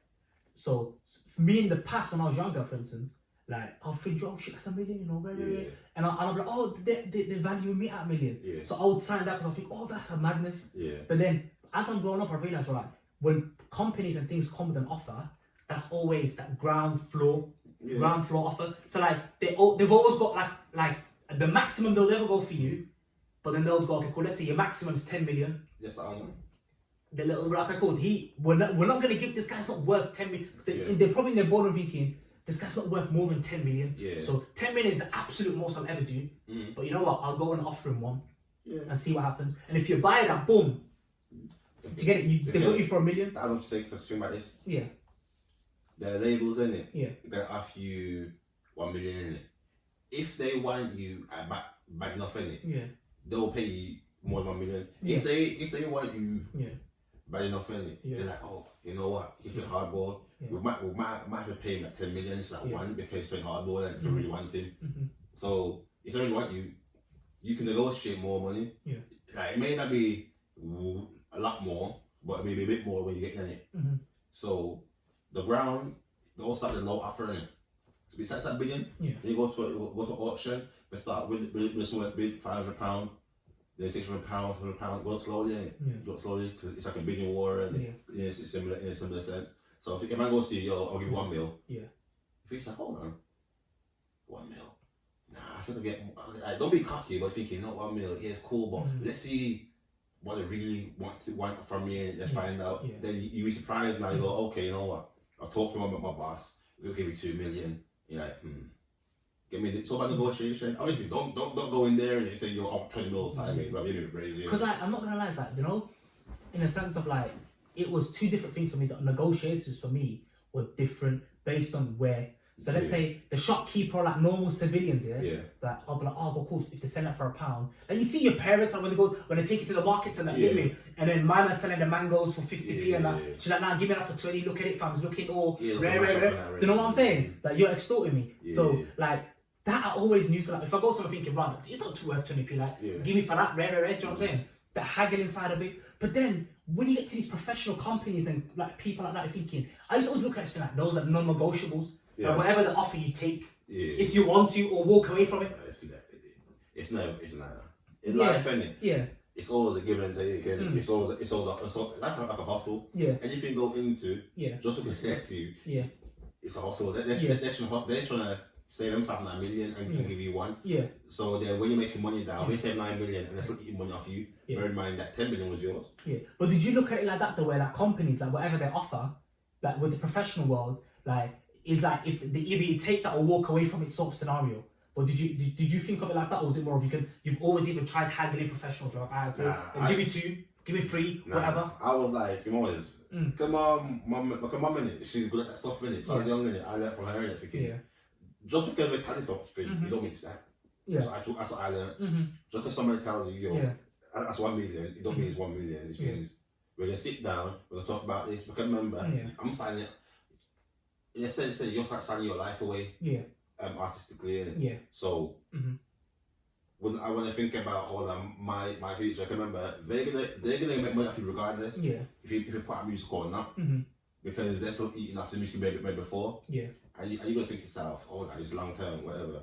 S1: so for me in the past when I was younger, for instance, like I'll think, oh shit, that's $1 million, and I'll be like, oh, they value me at $1 million. So I would sign that because I think, oh, that's a madness. But then as I'm growing up, I realized when companies and things come with an offer, that's always that ground floor offer. So like they've always got like the maximum they'll ever go for you, but then they'll go, okay, cool. Let's say your maximum is 10 million.
S2: Yes, I know.
S1: The little okay, cool. We're not gonna give this guy's not worth 10 million. They're probably in their boardroom thinking this guy's not worth more than 10 million. So 10 million is the absolute most I'll ever do. But you know what? I'll go and offer him one and see what happens. And if you buy that, boom. Do you get it? They got you for $1 million.
S2: That's what I'm saying, because think about this.
S1: Yeah.
S2: their labels in it.
S1: Yeah.
S2: They're gonna offer you 1 million in it. If they want you at bad enough in it,
S1: yeah,
S2: they'll pay you more than 1 million.
S1: Yeah.
S2: If they want you
S1: yeah,
S2: bad enough in it, they're like, oh, you know what? He's playing hardball.
S1: Yeah.
S2: We might have to pay him like 10 million instead of one because he's playing hardball and we really want him. So if they really want you, you can negotiate more money.
S1: Yeah.
S2: Like, it may not be a lot more, but maybe a bit more when you get in it. So the ground, they'll start the low offering it. So besides that bidding, you go to auction, they start with a small bid, £500, then £600, £100, go slowly, go slowly, because it's like a bidding war and it's similar in a similar sense. So if a man goes to you, yo, I'll give you 1 mil. Yeah. If he's like, hold on, 1 mil. Nah, I think I'll get more. Like, don't be cocky, but thinking, no, 1 mil, yeah, it's cool, but let's see what they really want from me, let's find out. Yeah. Then you be surprised now, you go, okay, you know what, I'll talk to my boss, we'll give you 2 million. You're like, give me it's all about negotiation. Obviously, don't go in there and you say you're up 20 mil side me, but you're crazy.
S1: Because like, I'm not gonna lie, it's like, you know, in a sense of like, it was two different things for me. The negotiations for me were different based on where. So let's say the shopkeeper or like normal civilians, like I'll be like, oh, cool, if they sell it for £1. Like you see your parents like when they take it to the markets and like and then my man's selling the mangoes for 50p and like she's like, nah, give me that for 20, look at it fam, it's looking all rare. You know what I'm saying? Like you're extorting me. So like that I always knew. So like if I go somewhere thinking, right, it's not too worth 20p, like give me for that, rare, do you know what I'm saying? That haggling side of it. But then when you get to these professional companies and like people like that, you're thinking, I used to always look at it like those are non-negotiables. Like whatever the offer you take, if you want to, or walk away from it.
S2: It's not. In life, isn't it?
S1: Yeah.
S2: It's always a give and take, and it's always like a hustle. Yeah. Anything go into, just because they to you, it's a hustle. They're trying to save themselves 9 million and give you 1. Yeah. So then when you're making money down, they save 9 million and they're still eating money off you. Bear in mind that 10 million was yours.
S1: Yeah. But did you look at it like that though, where like companies, like whatever they offer, like with the professional world, like is like if they either you take that or walk away from it sort of scenario? Or did you think of it like that, or was it more of you've always even tried haggling professionals like, give me 2, give me 3, whatever?
S2: I was like, you know what it is? Because my mum in it, she's good at that stuff in it. So I was young in it, I learned from her in it, thinking just because they tell you something, you don't mean that. Yeah. That's what I learned. Just because somebody tells you, yo, that's 1 million, it don't mean it's 1 million. It means we're gonna sit down, we're gonna talk about this. Because remember, I'm signing it. In a sense, you're signing your life away, artistically, innit? Yeah. So when I think about my future, I can remember they're gonna make money off you regardless. Yeah. If you put out music or not, because they're still eating after music made before. Yeah. And you're gonna think yourself, oh, that is long term, whatever.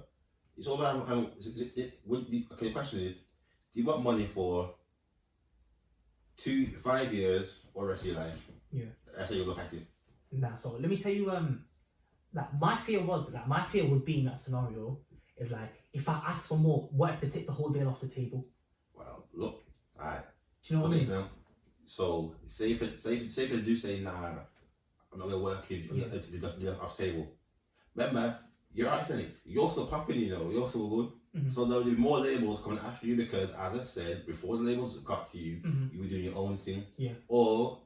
S2: It's all about the question is, do you want money for 5 years or the rest of your life? Yeah. That's how you look at it.
S1: Nah, so let me tell you, like my fear would be in that scenario is like, if I ask for more, what if they take the whole deal off the table?
S2: Well, look, alright.
S1: Do you know what I mean?
S2: Now, so say if they do say, nah, I'm not gonna work you off the table. Remember, you're actually you're still popping, you know, you're still good. So there'll be more labels coming after you because, as I said, before the labels got to you, you were doing your own thing. Yeah. Or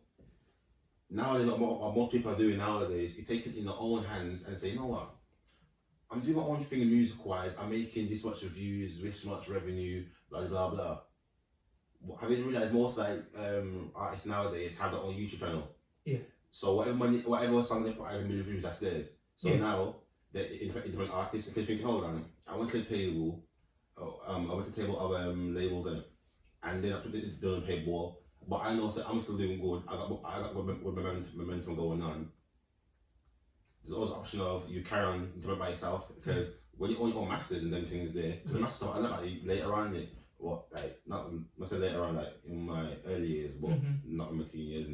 S2: nowadays, what most people are doing nowadays, you take it in their own hands and say, you know what, I'm doing my own thing music-wise, I'm making this much views, this much revenue, blah, blah, blah. I didn't realise most artists nowadays have their own YouTube channel. Yeah. So whatever song they put out, 1 million views, that's theirs. So now, they're independent artists, because thinking, hold on, I went to the table, of labels and then they don't pay more. But I know I'm still doing good. I got momentum going on. There's always the option of you carry on doing it by yourself, because when you own your own masters and them things there, because the masters I know like later on not say later on, like in my early years, but not in my teen years,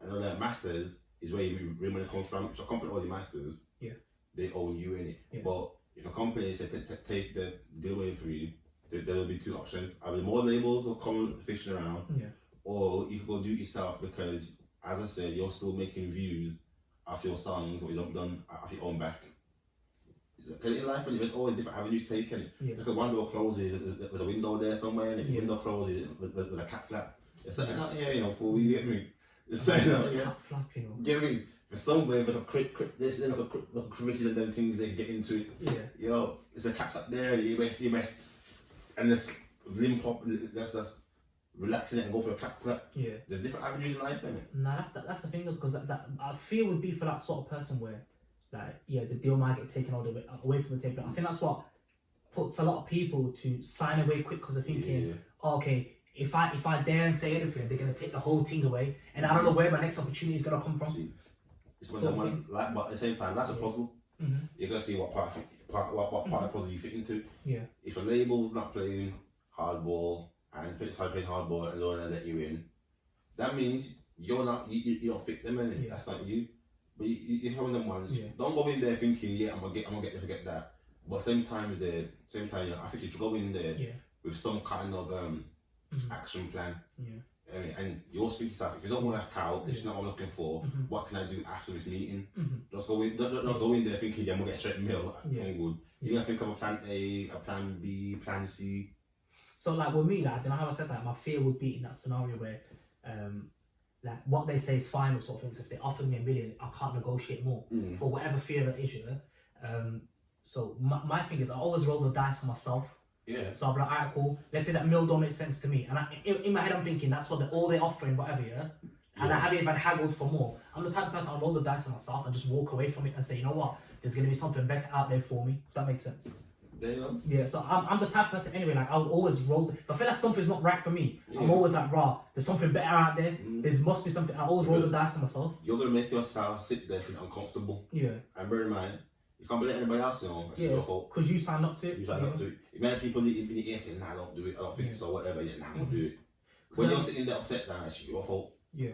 S2: I know that masters is where your real money comes from. If a company owns your masters, they own you in it. Yeah. But if a company says take the deal away from you, there will be 2 options. Either more labels will come fishing around, or you can go do it yourself, because, as I said, you're still making views off your songs, or you've done off your own back. Because in life, there's always different avenues taken. Yeah. Because one door closes, there's a window there somewhere, and if the window closes, there's a cat flap. It's something out here, you know, for you get me. It's something out here.
S1: Cat flap, you know.
S2: Get me? For some way, there's a crevices and them things they get into it.
S1: Yeah.
S2: Yo, there's a caps up there, you best, and just limp up, just relaxing it and go for a cap flat.
S1: Yeah.
S2: There's different avenues in life, isn't it?
S1: Nah, that's the thing though, because that I feel would be for that sort of person where, like, yeah, the deal might get taken all the way away from the table. I think that's what puts a lot of people to sign away quick because they're thinking, oh, okay, if I dare and say anything, they're gonna take the whole thing away, and I don't know where my next opportunity is gonna come from.
S2: See, it's one like, but at the same time, that's a puzzle.
S1: Mm-hmm.
S2: You gotta see what part of the puzzle you fit into.
S1: Yeah.
S2: If a label's not playing hardball and start playing hardball alone and let you in, that means you don't fit them in. That's not you. But you're having them ones. Yeah. Don't go in there thinking, yeah, I'm gonna get that. But at the same time, I think you should go in there with some kind of action plan. Yeah. And you also think to yourself, if you don't want a cow, this is not what I'm looking for, what can I do after this meeting? Just go in there thinking, yeah, I'm gonna get straight meal. Yeah. I'm good. You're gonna think of a plan A, a plan B, plan C.
S1: So like with me, like, I don't know how I said that, my fear would be in that scenario where like what they say is final sort of things. If they offer me $1 million, I can't negotiate more for whatever fear that is. So my thing is I always roll the dice on myself.
S2: Yeah.
S1: So I'll be like, alright, cool. Let's say that $1 million don't make sense to me, and in my head I'm thinking that's what all they're offering, whatever. And I haven't even haggled for more. I'm the type of person I'll roll the dice on myself and just walk away from it and say, you know what, there's gonna be something better out there for me. If that makes sense.
S2: There you go.
S1: Yeah, so I'm the type of person anyway, like I would always roll. If I feel like something's not right for me, I'm always like, there's something better out there. There must be something. I always roll the dice on myself.
S2: You're gonna make yourself sit there feeling uncomfortable. Yeah. And bear in mind, you can't let anybody else know. It's your fault.
S1: Because you signed up to it.
S2: You signed up to it. If many people in the ear say, nah, I don't do it, I don't think so, whatever, yeah, nah, I won't do it. When you're sitting there upset, nah, it's your fault. Yeah.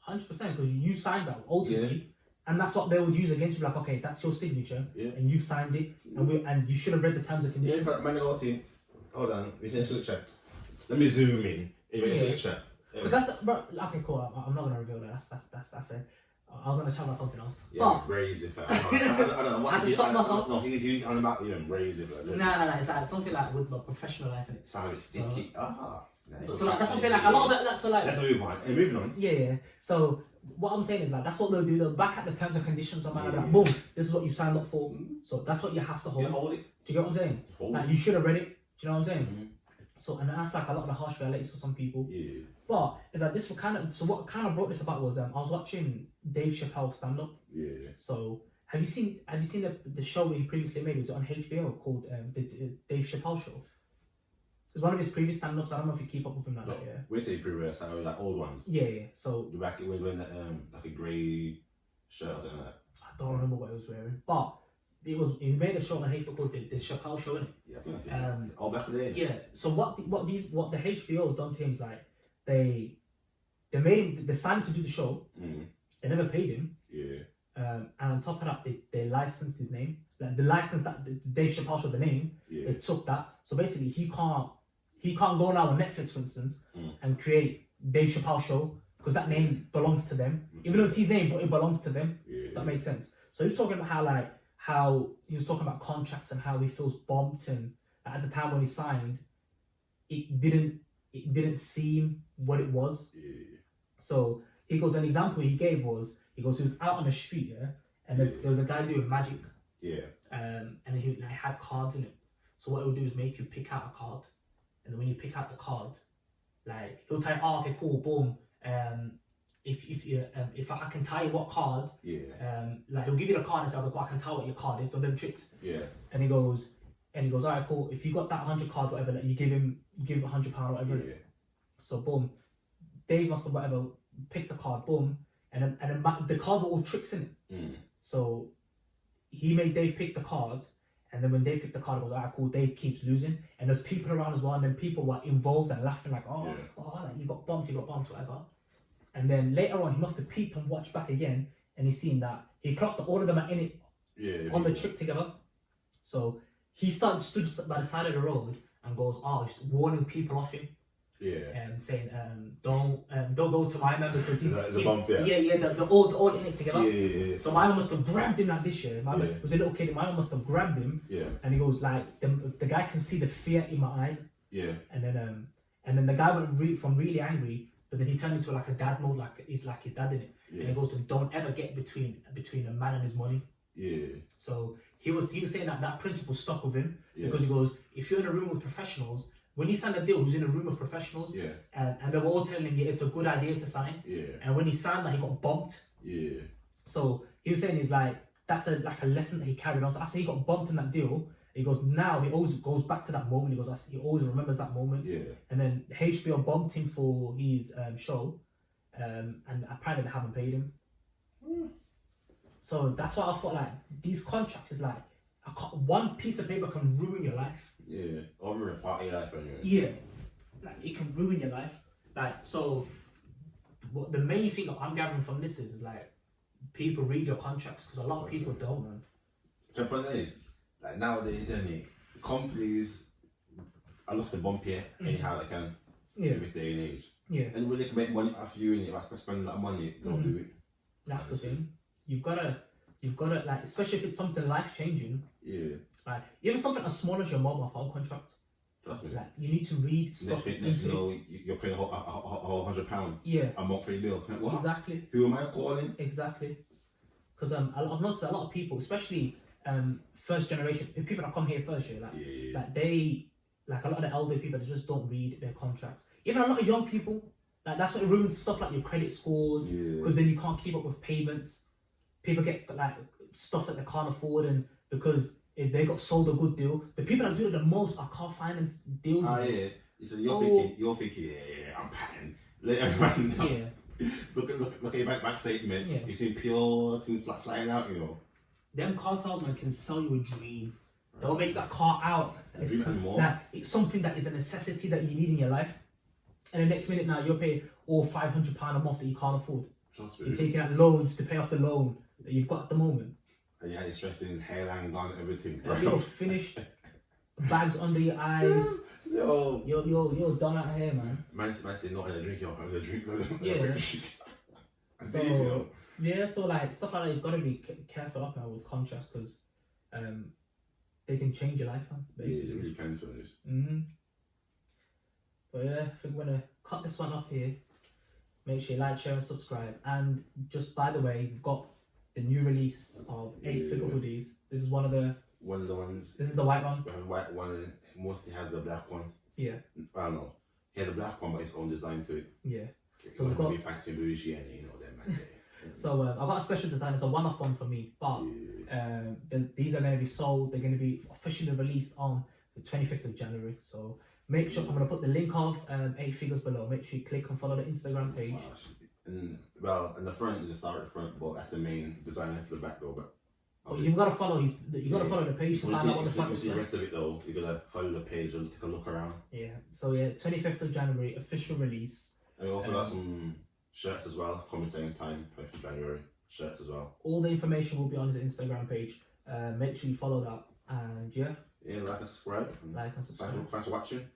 S2: 100%, because you signed up ultimately. Yeah. And that's what they would use against you, like, okay, that's your signature, and you signed it, and you should have read the terms and conditions. Yeah, man, go to hold on, we're in a signature. Let me zoom in. Signature.
S1: But that's the, bro, okay, cool. I'm not gonna reveal that. That's it. I was gonna chat about something else.
S2: Yeah, raise it. I don't know what.
S1: I had to stop myself.
S2: No, he's on about raise it.
S1: No. It's like something like with my professional life in it.
S2: Sound sticky.
S1: So like that's what I'm saying. Like a lot of that. So like.
S2: Let's move on. Hey, moving on.
S1: Yeah. So what I'm saying is like that's what they'll do. They'll back at the terms and conditions. So like, boom, this is what you signed up for. So that's what you have to hold.
S2: Yeah, hold it.
S1: Do you get what I'm saying? Like you should have read it. Do you know what I'm saying? So and that's like a lot of the harsh realities for some people. Yeah. But it's like this what kind of brought this about was I was watching Dave Chappelle stand up. Yeah. So have you seen the show that he previously made? Was it on HBO called the Dave Chappelle Show? It was one of his previous stand ups. I don't know if you keep up with him like that. Yeah.
S2: We say previous, like old ones.
S1: Yeah. So
S2: the back it was wearing like a grey shirt or something like that.
S1: I don't remember what he was wearing, but he made a show on HBO called the Chappelle Show, innit?
S2: Yeah, I think all back today.
S1: Yeah. So what the HBO's done to him is like they made him, they signed to do the show. They never paid him. Yeah. And on top of that, they licensed his name. Like the license that the Dave Chappelle Show, the name. Yeah. They took that. So basically, he can't go now on Netflix, for instance, and create Dave Chappelle Show because that name belongs to them. Even though it's his name, but it belongs to them. Yeah. That makes sense. So he was talking about how he was talking about contracts and how he feels bombed, and at the time when he signed, it didn't seem what it was. Yeah. So he goes, an example he gave was, he was out on the street, and there was a guy doing magic. Yeah. And he had cards in it. So what he'll do is make you pick out a card, and then when you pick out the card, like he'll tell you, oh, okay, cool, boom. If I can tell you what card, like he'll give you the card and say, I can tell what your card is, them tricks. Yeah. And he goes, all right, cool. If you got that 100 card, whatever, like you give him £100 or whatever. Yeah. So boom, Dave must have whatever picked the card, boom, and then the card were all tricks in it. So he made Dave pick the card, and then when Dave picked the card, it was all right, cool. Dave keeps losing, and there's people around as well, and then people were involved and laughing like, like you got bumped, whatever. And then later on, he must have peeked and watched back again, and he's seen that he clocked all of them in it on the trick together. So he stood by the side of the road and goes, he's warning people off him. Yeah. Saying, don't go to my man because he's
S2: a bump, yeah.
S1: They're all in it together.
S2: Yeah.
S1: So my man must have grabbed him like this year. My man was a little kid. My man must have grabbed him. Yeah. And he goes like, the guy can see the fear in my eyes. Yeah. And then the guy went from really angry. But then he turned into like a dad mode, like he's like his dad in it. And he goes to don't ever get between a man and his money.
S2: Yeah.
S1: So he was saying that principle stuck with him because he goes, if you're in a room with professionals, when he signed a deal, he was in a room of professionals, and they were all telling him it's a good idea to sign. And when he signed that, he got bumped. So he was saying he's like that's like a lesson that he carried on. So after he got bumped in that deal, he goes now he always goes back to that moment. He goes he always remembers that moment. And then HBO bumped him for his show, and apparently they haven't paid him. So that's why I thought like these contracts is like one piece of paper can ruin your life.
S2: Or ruin part of your life anyway.
S1: Like it can ruin your life. Like so, what the main thing I'm gathering from this is like people read your contracts because a lot of people don't, man.
S2: So the point is, like nowadays, companies are looking to bump you anyhow they can. In this day and age. And when they can make money off you and you spend a lot of money, don't do it.
S1: That's the thing. You've gotta like, especially if it's something life changing. Like even something as small as your mobile phone contract. Like you need to read stuff.
S2: You're paying a whole £100 a month for your bill. Like, what?
S1: Exactly.
S2: Who am I calling?
S1: Exactly. Because I've noticed a lot of people, especially first generation people that come here first year, like they like a lot of the elder people, they just don't read their contracts. Even a lot of young people, like that's what ruins stuff like your credit scores, because then you can't keep up with payments. People get like stuff that they can't afford, and because if they got sold a good deal, the people that do it the most are car finance deals.
S2: So you're thinking, I'm patting. Let everyone know. Look at your bank statement. You see pure things like flying out,
S1: Them car salesmen can sell you a dream. They'll make that car out. Like, it's something that is a necessity that you need in your life. And the next minute now, you're paying all £500 a month that you can't afford. You're taking out loans to pay off the loan that you've got at the moment.
S2: And you're stressing, hairline gone, everything.
S1: You're finished. Bags under your eyes. You're done out here, man.
S2: Man say, not having a drink, you're having a drink.
S1: So like stuff like that, you've got to be careful of now with contracts because they can change your life, man. Basically.
S2: Yeah, they really can, to be honest.
S1: But yeah, I think we're gonna cut this one off here. Make sure you like, share, and subscribe. And just by the way, we've got the new release of 8-figure hoodies. This is one of the ones. This is the white one.
S2: We have the white one, and mostly has the black one.
S1: Yeah.
S2: I don't know. He has the black one, but his own design to it.
S1: Yeah.
S2: So we've got fancy bougie and them, man.
S1: So I've got a special design. It's a one-off one for me, but these are going to be sold. They're going to be officially released on the 25th of January. So make sure I'm going to put the link of 8 Figures below. Make sure you click and follow the Instagram page.
S2: And the front is just start at the front, but that's the main design for the back though. But
S1: you've got to follow the page to find out what the front is.
S2: The rest of it though, you got to follow the page and take a look around.
S1: Yeah. So 25th of January official release.
S2: And we also got some shirts as well, coming same time, 25th of January, shirts as well.
S1: All the information will be on his Instagram page. Make sure you follow that. And
S2: like and subscribe.
S1: Like and subscribe.
S2: Thanks for watching.